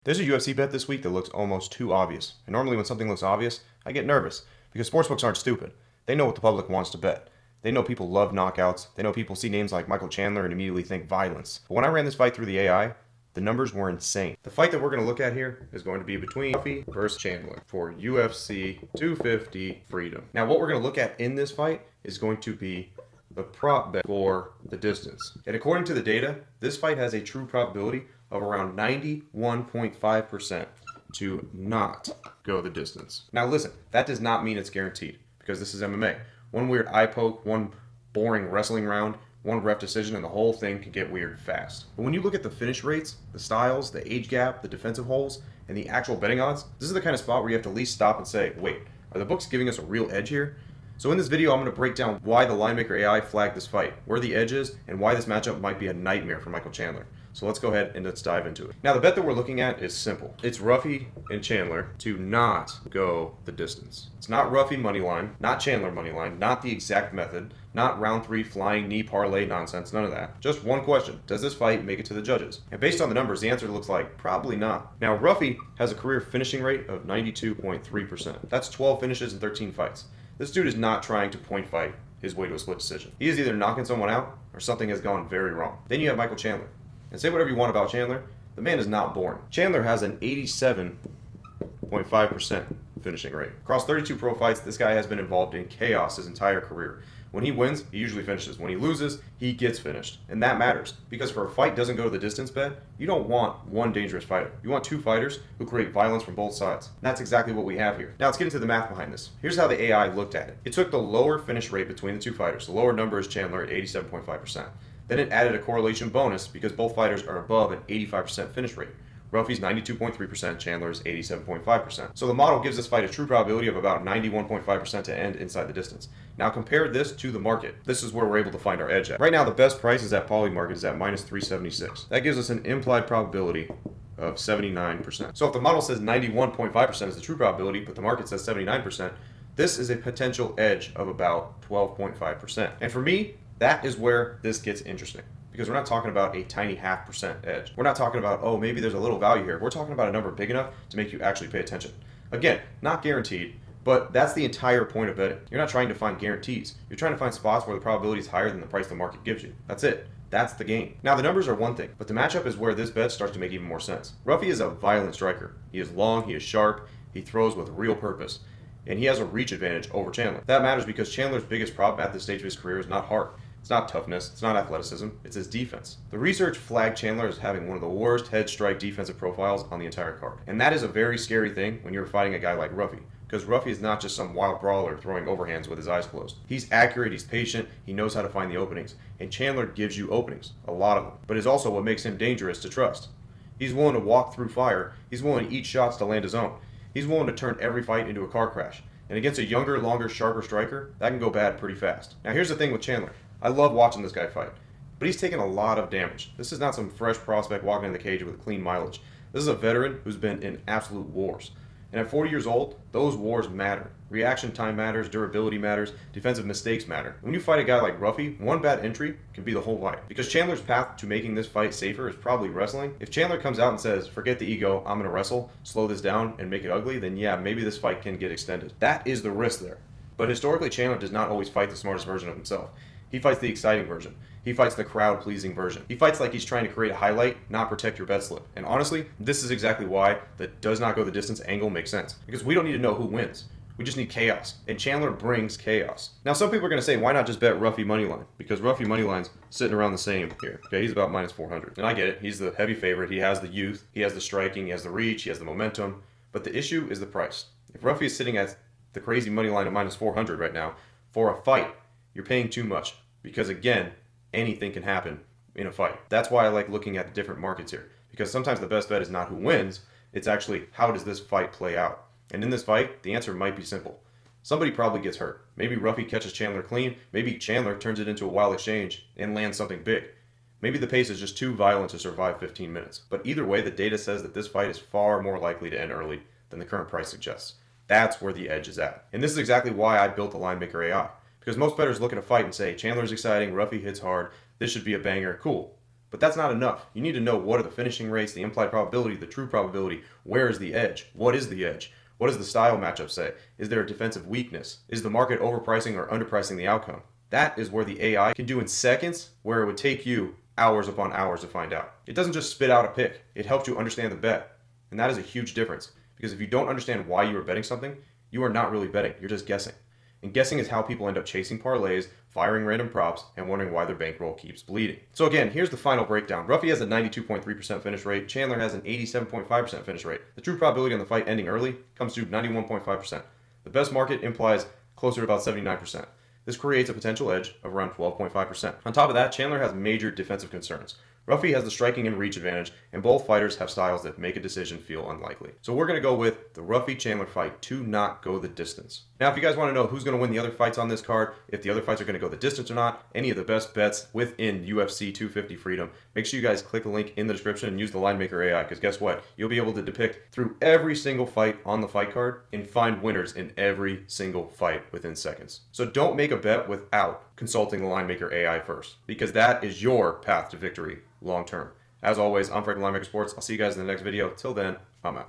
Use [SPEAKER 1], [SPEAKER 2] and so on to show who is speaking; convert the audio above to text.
[SPEAKER 1] There's a UFC bet this week that looks almost too obvious. And normally when something looks obvious, I get nervous because sportsbooks aren't stupid. They know what the public wants to bet. They know people love knockouts. They know people see names like Michael Chandler and immediately think violence. But when I ran this fight through the AI, the numbers were insane. The fight that we're going to look at here is going to be between Ruffy versus Chandler for UFC 250 Freedom. Now what we're going to look at in this fight is going to be the prop bet for the distance. And according to the data, this fight has a true probability of around 91.5% to not go the distance. Now listen, that does not mean it's guaranteed because this is MMA. One weird eye poke, one boring wrestling round, one ref decision, and the whole thing can get weird fast. But when you look at the finish rates, the styles, the age gap, the defensive holes, and the actual betting odds, this is the kind of spot where you have to at least stop and say, wait, are the books giving us a real edge here? So in this video, I'm going to break down why the Linemaker AI flagged this fight, where the edge is, and why this matchup might be a nightmare for Michael Chandler. So let's go ahead and let's dive into it. Now the bet that we're looking at is simple. It's Ruffy and Chandler to not go the distance. It's not Ruffy money line, not Chandler money line, not the exact method, not round 3 flying knee parlay nonsense, none of that. Just one question. Does this fight make it to the judges? And based on the numbers, the answer looks like probably not. Now Ruffy has a career finishing rate of 92.3%. That's 12 finishes in 13 fights. This dude is not trying to point fight his way to a split decision. He is either knocking someone out or something has gone very wrong. Then you have Michael Chandler. And say whatever you want about Chandler, the man is not boring. Chandler has an 87.5% finishing rate. Across 32 pro fights, this guy has been involved in chaos his entire career. When he wins, he usually finishes. When he loses, he gets finished. And that matters, because for a fight doesn't go to the distance bet, you don't want one dangerous fighter. You want two fighters who create violence from both sides. And that's exactly what we have here. Now let's get into the math behind this. Here's how the AI looked at it. It took the lower finish rate between the two fighters. The lower number is Chandler at 87.5%. Then it added a correlation bonus because both fighters are above an 85% finish rate. Ruffy's 92.3%, Chandler's 87.5%. So the model gives this fight a true probability of about 91.5% to end inside the distance. Now compare this to the market. This is where we're able to find our edge at. Right now the best price is at Polymarket is at minus 376. That gives us an implied probability of 79%. So if the model says 91.5% is the true probability, but the market says 79%, this is a potential edge of about 12.5%. And for me, that is where this gets interesting. Because we're not talking about a tiny 0.5% edge. We're not talking about, oh, maybe there's a little value here. We're talking about a number big enough to make you actually pay attention. Again, not guaranteed, but that's the entire point of betting. You're not trying to find guarantees. You're trying to find spots where the probability is higher than the price the market gives you. That's it. That's the game. Now, the numbers are one thing, but the matchup is where this bet starts to make even more sense. Ruffy is a violent striker. He is long, he is sharp, he throws with real purpose, and he has a reach advantage over Chandler. That matters because Chandler's biggest problem at this stage of his career is not heart. It's not toughness, it's not athleticism, it's his defense. The research flagged Chandler as having one of the worst head strike defensive profiles on the entire card. And that is a very scary thing when you're fighting a guy like Ruffy. Because Ruffy is not just some wild brawler throwing overhands with his eyes closed. He's accurate, he's patient, he knows how to find the openings. And Chandler gives you openings, a lot of them. But it's also what makes him dangerous to trust. He's willing to walk through fire, he's willing to eat shots to land his own. He's willing to turn every fight into a car crash. And against a younger, longer, sharper striker, that can go bad pretty fast. Now here's the thing with Chandler. I love watching this guy fight, but he's taken a lot of damage. This is not some fresh prospect walking in the cage with clean mileage. This is a veteran who's been in absolute wars. And at 40 years old, those wars matter. Reaction time matters, durability matters, defensive mistakes matter. When you fight a guy like Ruffy, one bad entry can be the whole fight. Because Chandler's path to making this fight safer is probably wrestling. If Chandler comes out and says, forget the ego, I'm going to wrestle, slow this down, and make it ugly, then yeah, maybe this fight can get extended. That is the risk there. But historically, Chandler does not always fight the smartest version of himself. He fights the exciting version. He fights the crowd-pleasing version. He fights like he's trying to create a highlight, not protect your bet slip. And honestly, this is exactly why the does not go the distance angle makes sense. Because we don't need to know who wins. We just need chaos. And Chandler brings chaos. Now, some people are going to say, why not just bet Ruffy moneyline? Because Ruffy moneyline's sitting around the same here. Okay, he's about minus 400. And I get it. He's the heavy favorite. He has the youth. He has the striking. He has the reach. He has the momentum. But the issue is the price. If Ruffy is sitting at the crazy moneyline at minus 400 right now, for a fight, you're paying too much. Because again, anything can happen in a fight. That's why I like looking at the different markets here. Because sometimes the best bet is not who wins, it's actually how does this fight play out. And in this fight, the answer might be simple. Somebody probably gets hurt. Maybe Ruffy catches Chandler clean, maybe Chandler turns it into a wild exchange and lands something big. Maybe the pace is just too violent to survive 15 minutes. But either way, the data says that this fight is far more likely to end early than the current price suggests. That's where the edge is at. And this is exactly why I built the Linemaker AI. Because most bettors look at a fight and say, Chandler's exciting, Ruffy hits hard, this should be a banger, cool. But that's not enough. You need to know what are the finishing rates, the implied probability, the true probability, where is the edge, what is the edge, what does the style matchup say, is there a defensive weakness, is the market overpricing or underpricing the outcome. That is where the AI can do in seconds where it would take you hours upon hours to find out. It doesn't just spit out a pick, it helps you understand the bet. And that is a huge difference, because if you don't understand why you are betting something, you are not really betting, you're just guessing. And guessing is how people end up chasing parlays, firing random props, and wondering why their bankroll keeps bleeding. So again, here's the final breakdown. Ruffy has a 92.3% finish rate. Chandler has an 87.5% finish rate. The true probability on the fight ending early comes to 91.5%. The best market implies closer to about 79%. This creates a potential edge of around 12.5%. On top of that, Chandler has major defensive concerns. Ruffy has the striking and reach advantage, and both fighters have styles that make a decision feel unlikely. So we're going to go with the Ruffy-Chandler fight to not go the distance. Now, if you guys want to know who's going to win the other fights on this card, if the other fights are going to go the distance or not, any of the best bets within UFC 250 Freedom, make sure you guys click the link in the description and use the Linemaker AI, because guess what? You'll be able to depict through every single fight on the fight card and find winners in every single fight within seconds. So don't make a bet without consulting the Linemaker AI first, because that is your path to victory long term. As always, I'm Frank Linemaker Sports. I'll see you guys in the next video. Till then, I'm out.